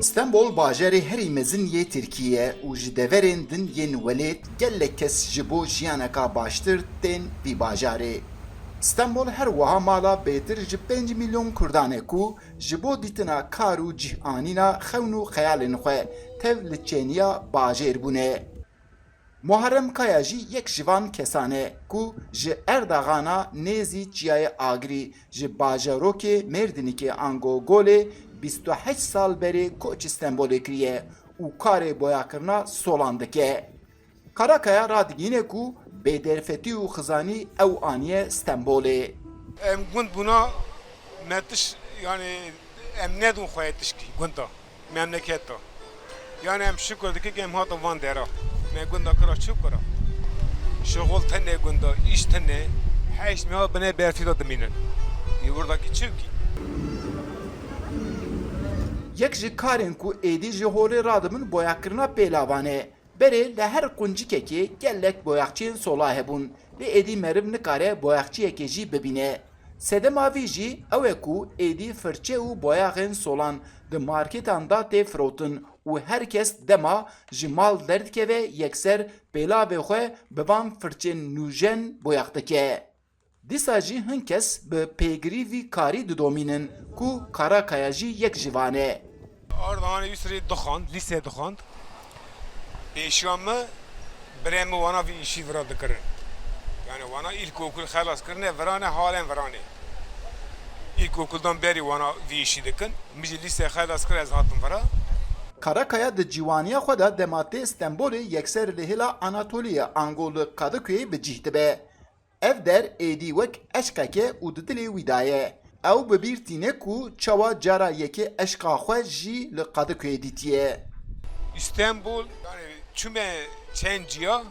İstanbul bajarê herî mezin yê Tirkiye û ji deverên din yên welêt gelek kes ji bo jiyaneka baştir tên vî bajarê. İstanbul her wiha mala bêtir ji 5 milyon Kurdanê ku ji bo dîtina kar û cîhanîna xewn û xeyalên xwe tev li çêniya bajêr bûne. Muharrem Kaya jî yek ji van kesan e ku ji Erdoğan'a nêzî çiyayê agirî ji bajarokê Mêrdînîkê Angogolê 28 sal berê koç İstanbulê kiriye û karê boyakirina solan dike. Karakaya radigîne ku bêderfetî û xizanî ew aniye İstanbulê. Em gund buna metiş yani em nedun xwe tişkî gunda memleketta. Yani em şükür dike em hata van dera. Me gunda kira şükür. Şoğul tane gunda, iş tane, heş me bine berfida diminin. Buradaki çivki. Yek ji karên ku êdî ji holê radimin boyakirina pêlavan e. Berê li her quncikekê gelek boyakçiyên sola hebûn. Lê êdî meriv nikare boyakçiyekê jî bibîne. Sedema vî jî ew e ku êdî firçe û boyaxên solan di markêtan da tê firotin û herkes dema ji mal derdikeve yekser pêlavê xwe bi van firçên nûjen boyak dike. Dîsa jî hin kes bi pêgirî vî karî didomînin ku Karakaya jî yek ji van e. Ardahanê wî sirê dixwand, lîsê dixwand. Pêşiya me birê me wana vî îşî vira dikirin. Yani wana ilkokul xelas kirine virane halen virane. İlkokuldan beri wana vî işî dikin. Min jî lîsê xelas kir ez hatim vira. Karakaya di cîwaniya xwe de dematê Stenbolê yekser li hêla Anatoliya Angol Kadıköyê bi cih dibe. Ev der êdî wek eşkeke û di dilê wî daye. Ew bi bîr tîne ku çawa cara yekê eşka xwe jî li Kadıköyê dîtiye. İstanbul yani çüme çenciya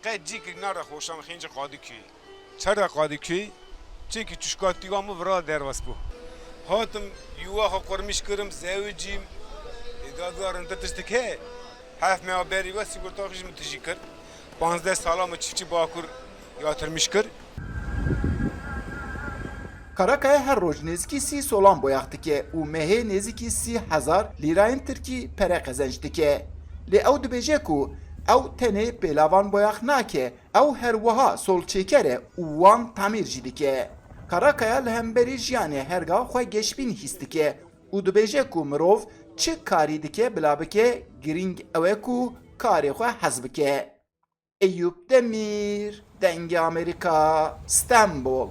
qecik nara xoşam xince Kadıköy. Çara Kadıköy çünkü çuşkatiyamı vira dervas bu. Hatim yuva kurmuş kırım zevcim dadgarın tetiştike. Haf me haberi ve sigorta xizmet tijikir. 15 sala mı çiftçi bakur yatırmış kır. Karakaya her roj nêzîkî sî solan boyak dike û mehê nêzîkî 30,000 lîrayên Tirkî pere qezenc dike. Lê ew dibêje ku ew tenê pêlavan boyak nake, ew her wiha solçêker e û wan tamîr jî dike. Karakaya li hemberî jiyanê herga xwe geşbîn hîs dike û dibêje ku mirov çi karî dike bila bike girîng ew e ku karê xwe hez bike. Eyüp Demir, Dengê Amerika, İstanbul.